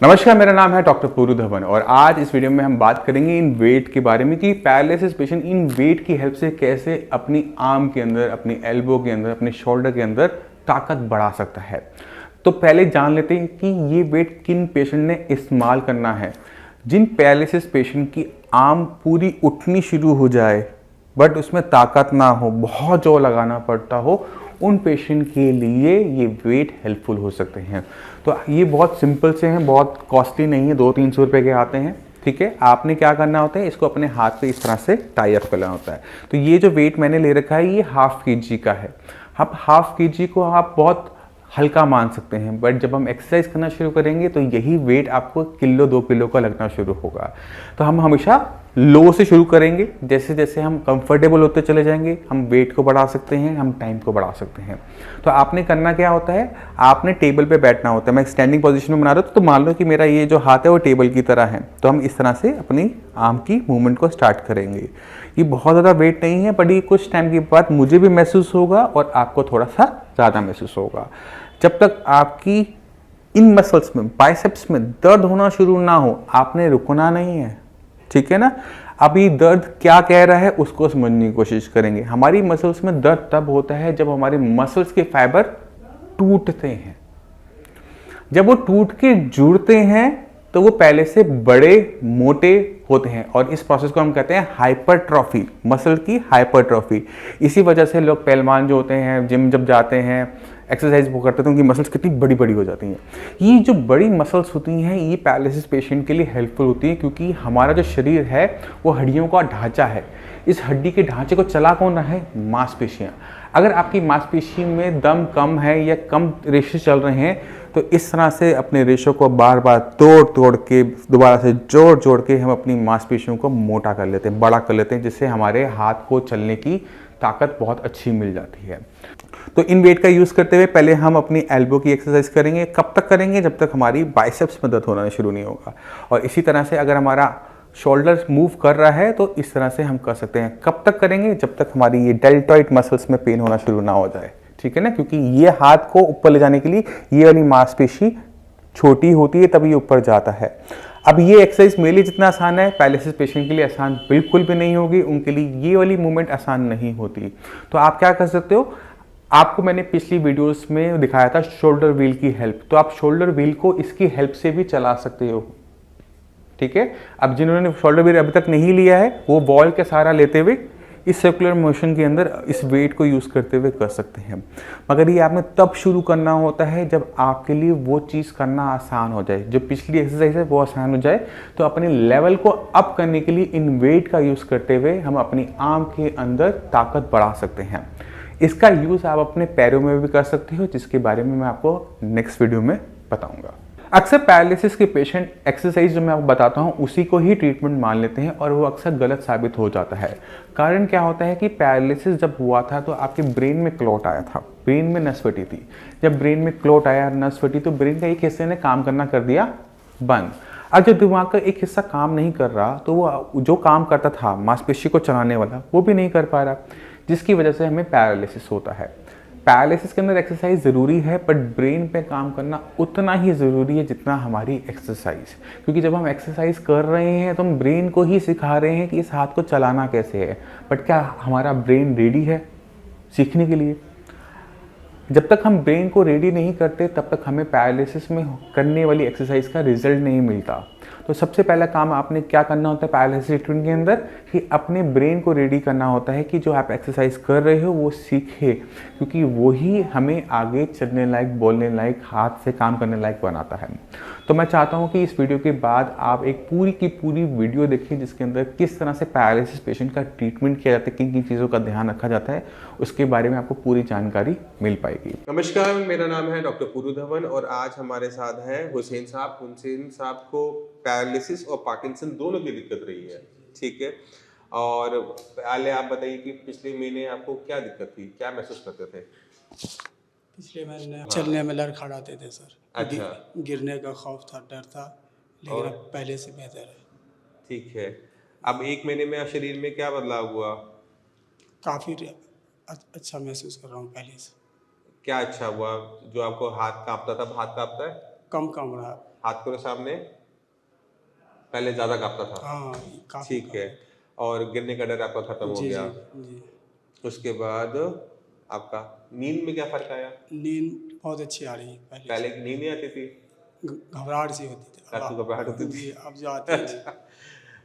नमस्कार, मेरा नाम है डॉक्टर पूरू धवन और आज इस वीडियो में हम बात करेंगे इन वेट के बारे में कि पैरालिसिस पेशेंट इन वेट की हेल्प से कैसे अपनी आर्म के अंदर, अपनी एल्बो के अंदर, अपने शोल्डर के अंदर ताकत बढ़ा सकता है। तो पहले जान लेते हैं कि ये वेट किन पेशेंट ने इस्तेमाल करना है। जिन पैरालिसिस पेशेंट की आर्म पूरी उठनी शुरू हो जाए बट उसमें ताकत ना हो, बहुत जोर लगाना पड़ता हो, उन पेशेंट के लिए ये वेट हेल्पफुल हो सकते हैं। तो ये बहुत सिंपल से हैं, बहुत कॉस्टली नहीं है, 200-300 रुपये के आते हैं। ठीक है, आपने क्या करना होता है, इसको अपने हाथ पे इस तरह से टाई अप करना होता है। तो ये जो वेट मैंने ले रखा है ये ½ kg का है। अब ½ kg को आप बहुत हल्का मान सकते हैं, बट जब हम एक्सरसाइज करना शुरू करेंगे तो यही वेट आपको किलो 2 किलो का लगना शुरू होगा। तो हम हमेशा लो से शुरू करेंगे, जैसे जैसे हम कंफर्टेबल होते चले जाएंगे हम वेट को बढ़ा सकते हैं, हम टाइम को बढ़ा सकते हैं। तो आपने करना क्या होता है, आपने टेबल पे बैठना होता है। मैं स्टैंडिंग पोजीशन में बना रहा हूँ, तो मान लो कि मेरा ये जो हाथ है वो टेबल की तरह है। तो हम इस तरह से अपनी आर्म की मूवमेंट को स्टार्ट करेंगे। ये बहुत ज़्यादा वेट नहीं है, बट ये कुछ टाइम के बाद मुझे भी महसूस होगा और आपको थोड़ा सा ज़्यादा महसूस होगा। जब तक आपकी इन मसल्स में, बाइसेप्स में दर्द होना शुरू ना हो, आपने रुकना नहीं है। ठीक है ना। अभी दर्द क्या कह रहा है उसको समझने की कोशिश करेंगे। हमारी मसल्स में दर्द तब होता है जब हमारे मसल्स के फाइबर टूटते हैं। जब वो टूट के जुड़ते हैं तो वो पहले से बड़े मोटे होते हैं और इस प्रोसेस को हम कहते हैं हाइपरट्रॉफी, मसल की हाइपरट्रॉफी। इसी वजह से लोग पहलवान जो होते हैं, जिम जब जाते हैं, एक्सरसाइज वो करते हैं, तो उनकी मसल्स कितनी बड़ी बड़ी हो जाती हैं। ये जो बड़ी मसल्स होती हैं ये पैरालिसिस पेशेंट के लिए हेल्पफुल होती है, क्योंकि हमारा जो शरीर है वो हड्डियों का ढांचा है। इस हड्डी के ढांचे को चला कौन रहा है, मांसपेशियाँ। अगर आपकी मांसपेशी में दम कम है या कम रेशे चल रहे हैं तो इस तरह से अपने रेशों को बार बार तोड़ तोड़ के, दोबारा से जोड़ जोड़ के हम अपनी मांसपेशियों को मोटा कर लेते हैं, बड़ा कर लेते हैं, जिससे हमारे हाथ को चलने की ताकत बहुत अच्छी मिल जाती है। तो इन वेट का यूज़ करते हुए पहले हम अपनी एल्बो की एक्सरसाइज करेंगे। कब तक करेंगे, जब तक हमारी बाइसेप्स में दर्द होना शुरू नहीं होगा। और इसी तरह से अगर हमारा शोल्डर मूव कर रहा है तो इस तरह से हम कर सकते हैं। कब तक करेंगे, जब तक हमारी ये डेल्टॉइड मसल्स में पेन होना शुरू ना हो जाए। ठीक है ना, क्योंकि ये हाथ को ऊपर ले जाने के लिए ये वाली मांसपेशी छोटी होती है, तब ये ऊपर जाता है। अब ये एक्सरसाइज मेरे लिए जितना आसान है, पैरालिसिस पेशेंट के लिए आसान बिल्कुल भी नहीं होगी। उनके लिए ये वाली मूवमेंट आसान नहीं होती। तो आप क्या कर सकते हो, आपको मैंने पिछली वीडियोस में दिखाया था शोल्डर व्हील की हेल्प, तो आप शोल्डर व्हील को इसकी हेल्प से भी चला सकते हो। ठीक है, अब जिन्होंने शोल्डर व्हील अभी तक नहीं लिया है वो वॉल के सहारा लेते हुए इस सर्कुलर मोशन के अंदर इस वेट को यूज़ करते हुए कर सकते हैं। मगर ये आपने तब शुरू करना होता है जब आपके लिए वो चीज़ करना आसान हो जाए, जो पिछली एक्सरसाइज है वो आसान हो जाए। तो अपने लेवल को अप करने के लिए इन वेट का यूज़ करते हुए हम अपनी आर्म के अंदर ताकत बढ़ा सकते हैं। इसका यूज़ आप अपने पैरों में भी कर सकते हो, जिसके बारे में मैं आपको नेक्स्ट वीडियो में बताऊंगा। अक्सर पैरालिसिस के पेशेंट एक्सरसाइज जो मैं आपको बताता हूँ उसी को ही ट्रीटमेंट मान लेते हैं और वो अक्सर गलत साबित हो जाता है। कारण क्या होता है कि पैरालिसिस जब हुआ था तो आपके ब्रेन में क्लॉट आया था, ब्रेन में नस फटी थी। जब ब्रेन में क्लॉट आया, नस फटी, तो ब्रेन का एक हिस्से ने काम करना कर दिया बंद। अब जब दिमाग का एक हिस्सा काम नहीं कर रहा तो वो जो काम करता था मांसपेशी को चलाने वाला, वो भी नहीं कर पा रहा, जिसकी वजह से हमें पैरालिसिस होता है। पैरालिसिस के अंदर एक्सरसाइज ज़रूरी है, बट ब्रेन पे काम करना उतना ही ज़रूरी है जितना हमारी एक्सरसाइज। क्योंकि जब हम एक्सरसाइज कर रहे हैं तो हम ब्रेन को ही सिखा रहे हैं कि इस हाथ को चलाना कैसे है, बट क्या हमारा ब्रेन रेडी है सीखने के लिए? जब तक हम ब्रेन को रेडी नहीं करते तब तक हमें पैरालिसिस में करने वाली एक्सरसाइज का रिजल्ट नहीं मिलता। तो सबसे पहला काम आपने क्या करना होता है पैरालिसिस ट्रीटमेंट के अंदर, कि अपने ब्रेन को रेडी करना होता है कि जो आप एक्सरसाइज कर रहे हो वो सीखे, क्योंकि वही हमें आगे चलने लायक, बोलने लायक, हाथ से काम करने लायक बनाता है। तो मैं चाहता हूँ कि इस वीडियो के बाद आप एक पूरी की पूरी वीडियो देखें जिसके अंदर किस तरह से पैरालिसिस पेशेंट का ट्रीटमेंट किया जाता है, किन किन चीज़ों का ध्यान रखा जाता है, उसके बारे में आपको पूरी जानकारी मिल पाएगी। नमस्कार, मेरा नाम है डॉक्टर पूरू धवन और आज हमारे साथ हैं हुसैन साहब। हुसैन साहब को पैरालिसिस और पार्किंसन दोनों की दिक्कत रही है। ठीक है, और पहले आप बताइए कि पिछले महीने आपको क्या दिक्कत थी, क्या महसूस करते थे? पिछले महीने चलने में लड़खड़ाते थे सर। अच्छा। गिरने का खौफ था, डर था, लेकिन और अब पहले से बेहतर है। ठीक है, अब 1 महीने में शरीर में क्या बदलाव हुआ? काफ़ी अच्छा महसूस कर रहा हूँ पहले से। क्या अच्छा हुआ? जो आपको हाथ काँपता था, अब हाथ काँपता है? कम कम रहा। हाथ करो सामने, पहले ज्यादा कांपता था। हाँ काफ़ी ठीक है, और गिरने का डर आपका खत्म हो जी गया। जी जी। उसके बाद आपका नींद में क्या फर्क आया? नींद बहुत अच्छी आ रही है पहले पहले से। नींद नहीं आती थी? घबराहट सी होती थी रात को घबराहट होती जी थी? अब जो आती है नहीं। अच्छा।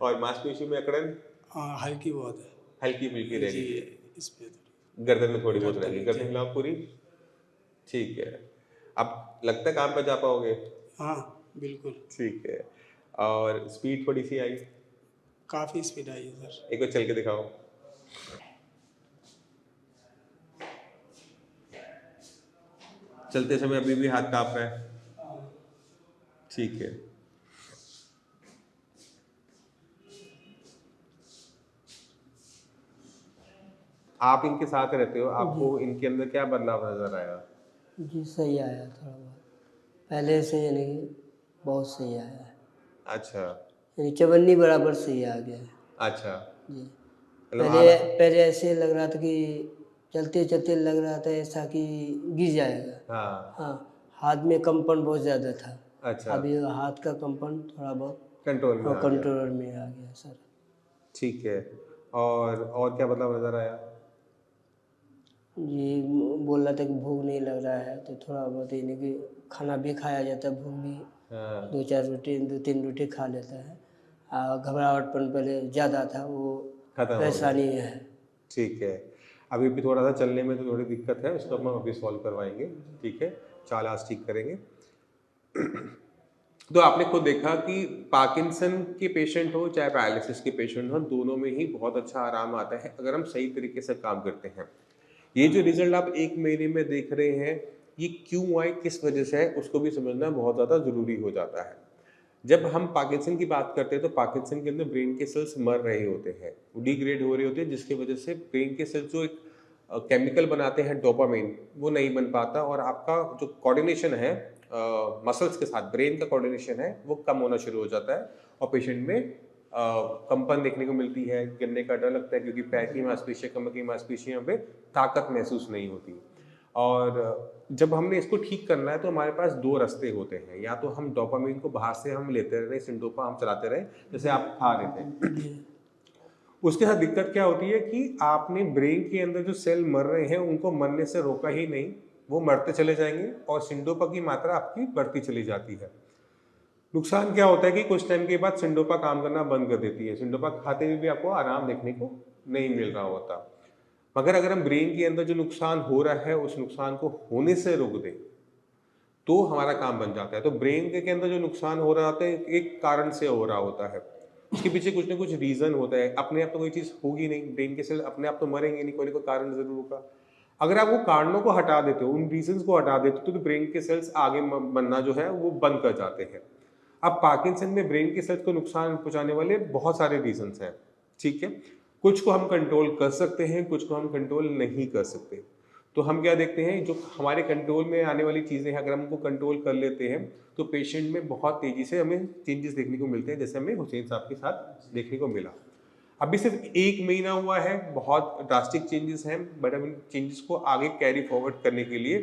और मांसपेशियों में अकड़न? हाँ हल्की बहुत है। हल्की फुल्की रह जी गई है। इस पे गर्दन में थोड़ी बहुत रह गर्दन गई, में गर्दन जी। हिलाओ पूरी। ठीक है, अब लगता है काम पे जा पाओगे? हाँ बिल्कुल। ठीक है, और स्पीड थोड़ी सी आई? काफ़ी स्पीड आई है सर। एक बार चल के दिखाओ। चलते समय अभी भी हाथ कांप रहा है? ठीक है। आप इनके साथ रहते हो, आपको इनके अंदर क्या बदलाव नजर आया? जी सही आया थोड़ा बहुत, पहले से यानी कि बहुत सही आया है, अच्छा यानी चवन्नी बराबर सही आ गया है। अच्छा, जी मतलब पहले पहले ऐसे लग रहा था कि चलते चलते लग रहा था ऐसा कि गिर जाएगा। हाँ। हाँ हाथ में कंपन बहुत ज़्यादा था। अच्छा, अभी हाथ का कंपन थोड़ा बहुत कंट्रोल में आ गया। कंट्रोल में आ गया सर। ठीक है, और क्या बदलाव नजर आया? जी बोल रहा था कि भूख नहीं लग रहा है, तो थोड़ा बहुत यानी कि खाना भी खाया जाता है, भूख भी हाँ, 2 तीन रोटी खा लेता है। घबराहटपन पहले ज़्यादा था, वो खत्म हो वैसा गया। नहीं है। ठीक है, अभी भी थोड़ा सा चलने में तो थोड़ी दिक्कत है, उसको हम अभी सॉल्व करवाएंगे। ठीक है, चाल आज ठीक करेंगे। तो आपने खुद देखा कि पार्किंसन के पेशेंट हो चाहे पैरालिसिस के पेशेंट हो, दोनों में ही बहुत अच्छा आराम आता है अगर हम सही तरीके से काम करते हैं। ये जो रिजल्ट आप 1 महीने में देख रहे हैं, ये क्यों आए, किस वजह से है, उसको भी समझना बहुत ज़्यादा ज़रूरी हो जाता है। जब हम पार्किंसन की बात करते हैं तो पार्किंसन के अंदर ब्रेन के सेल्स मर रहे होते हैं, डिग्रेड हो रहे होते हैं, जिसकी वजह से ब्रेन के सेल्स जो एक केमिकल बनाते हैं डोपामाइन, वो नहीं बन पाता और आपका जो कोऑर्डिनेशन है मसल्स के साथ, ब्रेन का कोऑर्डिनेशन है वो कम होना शुरू हो जाता है और पेशेंट में कंपन देखने को मिलती है, गिरने का डर लगता है क्योंकि पैर की मांसपेशियां, कमर की मांसपेशियां पे ताकत महसूस नहीं होती। और जब हमने इसको ठीक करना है तो हमारे पास 2 रास्ते होते हैं, या तो हम डोपामाइन को बाहर से हम लेते रहे, सिंडोपा हम चलाते रहे जैसे आप खा रहे थे। जी उसके साथ दिक्कत क्या होती है कि आपने ब्रेन के अंदर जो सेल मर रहे हैं उनको मरने से रोका ही नहीं, वो मरते चले जाएंगे और सिंडोपा की मात्रा आपकी बढ़ती चली जाती है। नुकसान क्या होता है कि कुछ टाइम के बाद सिंडोपा काम करना बंद कर देती है, सिंडोपा खाते हुए भी आपको आराम देखने को नहीं मिल रहा होता। मगर अगर हम ब्रेन के अंदर जो नुकसान हो रहा है उस नुकसान को होने से रोक दें तो हमारा काम बन जाता है। तो ब्रेन के अंदर जो नुकसान हो रहा होता है एक कारण से हो रहा होता है, उसके पीछे कुछ ना कुछ रीजन होता है। अपने आप तो कोई चीज होगी नहीं, ब्रेन के सेल अपने आप तो मरेंगे नहीं, कोई ना कोई कारण जरूर होगा। अगर आप वो कारणों को हटा देते हो, उन रीजंस को हटा देते हो, तो ब्रेन के सेल्स आगे बनना जो है वो बंद कर जाते हैं। अब पार्किंसन में ब्रेन के सेल्स को नुकसान पहुंचाने वाले बहुत सारे रीजंस हैं। ठीक है, कुछ को हम कंट्रोल कर सकते हैं, कुछ को हम कंट्रोल नहीं कर सकते। तो हम क्या देखते हैं, जो हमारे कंट्रोल में आने वाली चीज़ें हैं अगर हम उनको कंट्रोल कर लेते हैं तो पेशेंट में बहुत तेज़ी से हमें चेंजेस देखने को मिलते हैं, जैसे हमें हुसैन साहब के साथ देखने को मिला। अभी सिर्फ 1 महीना हुआ है, बहुत ड्रास्टिक चेंजेस हैं, बट हम इन चेंजेस को आगे कैरी फॉरवर्ड करने के लिए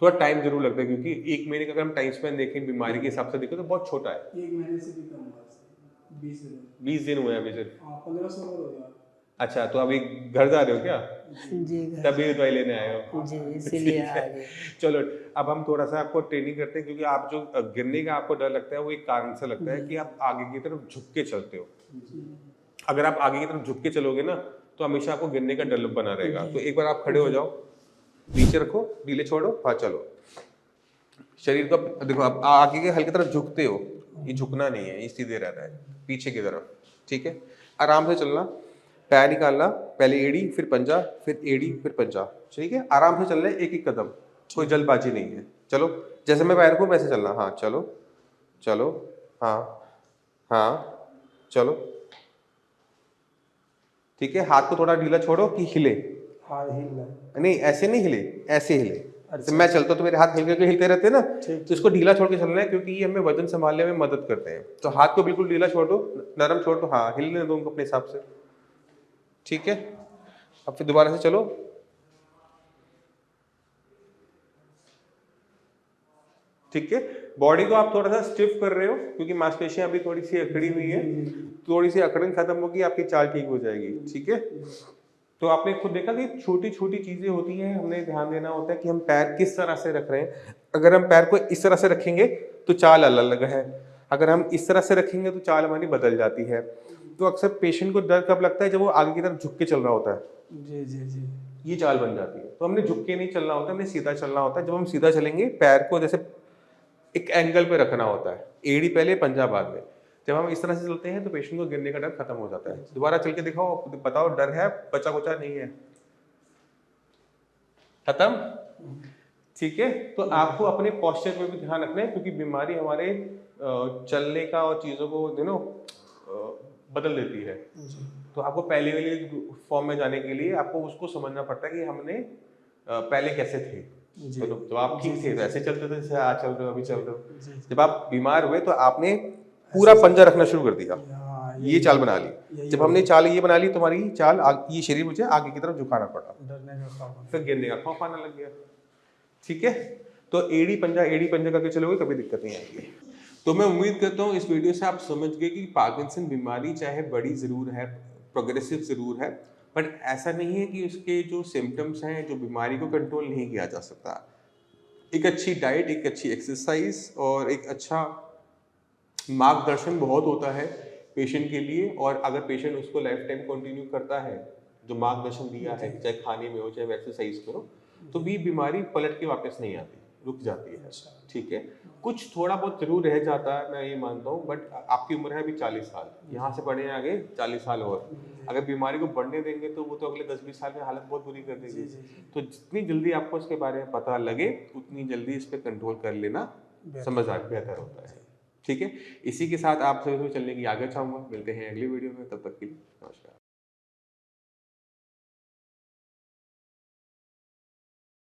थोड़ा टाइम जरूर लगता है, क्योंकि 1 महीने का अगर हम टाइम स्पेन देखें बीमारी के हिसाब से देखें तो बहुत छोटा है। 1 महीने से भी कम हुआ है, 20 दिन। 20 दिन हुए हैं अभी सिर्फ। हाँ 1500 हो गया। अच्छा, तो अभी घर जा रहे हो क्या? जी घर तभी दवाई लेने आए हो? जी इसीलिए ठीक आ है, गए। चलो अब हम थोड़ा सा आपको ट्रेनिंग करते हैं, क्योंकि आप जो गिरने का आपको डर लगता है वो एक कारण से लगता है कि आप आगे की तरफ झुक के चलते हो। अगर आप आगे की तरफ झुक के चलोगे ना तो हमेशा आपको गिरने का डर बना रहेगा। तो एक बार आप खड़े हो जाओ, नीचे रखो, ढीले छोड़ो, हाँ चलो। शरीर को देखो, आप आगे के हल्की तरफ झुकते हो, ये झुकना नहीं है, ये सीधे रहना है पीछे की तरफ। ठीक है, आराम से चलना, पैर निकालना, पहले एड़ी फिर पंजा, फिर एड़ी फिर पंजा। ठीक है, आराम से चलना है, एक एक कदम, कोई जल्दबाजी नहीं है। चलो, जैसे मैं पैर को वैसे चलना, हाँ चलो चलो, हाँ हाँ चलो। ठीक है, हाथ को थोड़ा ढीला छोड़ो कि हिले, हाँ हिल रहा है। नहीं ऐसे नहीं हिले, ऐसे हिले। अच्छा। तो मैं चलता हूं तो मेरे हाथ हिल के हिलते रहते हैं ना, ठीक। तो इसको ढीला छोड़ के चलना है, क्योंकि ये हमें वजन संभालने में मदद करते हैं। तो हाथ को बिल्कुल ढीला छोड़ दो, नरम छोड़ दो, हाँ हिलने दो उनको अपने हिसाब से। ठीक है, अब फिर दोबारा से चलो। ठीक है। बॉडी को आप थोड़ा सा स्टिफ कर रहे हो क्योंकि मांसपेशियां अभी थोड़ी सी अकड़ी हुई है, थोड़ी सी अकड़न खत्म होगी, आपकी चाल ठीक हो जाएगी। ठीक है, तो आपने खुद देखा कि छोटी छोटी चीजें होती हैं, हमने ध्यान देना होता है कि हम पैर किस तरह से रख रहे हैं। अगर हम पैर को इस तरह से रखेंगे तो चाल अलग अलग है, अगर हम इस तरह से रखेंगे तो चाल हमारी बदल जाती है। तो अक्सर पेशेंट को डर कब लगता है, जब वो आगे की तरफ झुक के चल रहा होता है, जी जी जी। ये चाल बन जाती है। तो हमने झुक के नहीं चलना होता, हमने सीधा चलना होता है। जब हम सीधा चलेंगे, पैर को जैसे एक एंगल पे रखना होता है, एड़ी पहले पंजा बाद में। जब हम इस तरह से चलते हैं तो पेशेंट को गिरने का डर खत्म हो जाता है। दोबारा चल के दिखाओ, बताओ डर है, बचा कुचा नहीं है, खत्म। ठीक है, तो आपको अपने पोस्चर पे भी ध्यान रखना है क्योंकि बीमारी हमारे चलने का और चीजों को बदल देती है। तो आपको पहले वाले फॉर्म में जाने के लिए आपको उसको समझना पड़ता है कि हमने पहले कैसे थे। तो आप ठीक थे तो ऐसे चलते थे, जैसे आज चल रहे हो, अभी चल रहे हो। जब आप बीमार हुए तो आपने पूरा पंजा रखना शुरू कर दिया, ये चाल बना ली। जब हमने चाल ये बना ली, तुम्हारी चाल ये शरीर मुझे आगे की तरफ झुकाना पड़ा, फिर गिरने का खौफ आने लग गया। ठीक है, तो एड़ी पंजा करके चलोगे, कभी दिक्कत नहीं आएगी। तो मैं उम्मीद करता हूँ इस वीडियो से आप समझ गए कि पार्किंसन बीमारी चाहे बड़ी जरूर है, प्रोग्रेसिव जरूर है, बट ऐसा नहीं है कि उसके जो सिम्टम्स हैं, जो बीमारी को कंट्रोल नहीं किया जा सकता। एक अच्छी डाइट, एक अच्छी एक्सरसाइज और एक अच्छा मार्गदर्शन बहुत होता है पेशेंट के लिए। और अगर पेशेंट उसको लाइफ टाइम कंटिन्यू करता है, जो मार्गदर्शन दिया है, चाहे खाने में हो चाहे एक्सरसाइज में हो, तो भी बीमारी पलट के वापस नहीं आती, रुक जाती है। ठीक है, कुछ थोड़ा बहुत जरूर रह जाता है, मैं ये मानता हूँ, बट आपकी उम्र है अभी 40 साल, यहाँ से बढ़े आगे 40 साल और अगर बीमारी को बढ़ने देंगे तो वो तो अगले 10-20 साल में हालत बहुत बुरी कर देगी। तो जितनी जल्दी आपको इसके बारे में पता लगे, उतनी जल्दी इस पर कंट्रोल कर लेना समझदार बेहतर होता है। ठीक है, इसी के साथ आप सभी चलने की आगे चाहूँगा। मिलते हैं अगली वीडियो में, तब तक के लिए।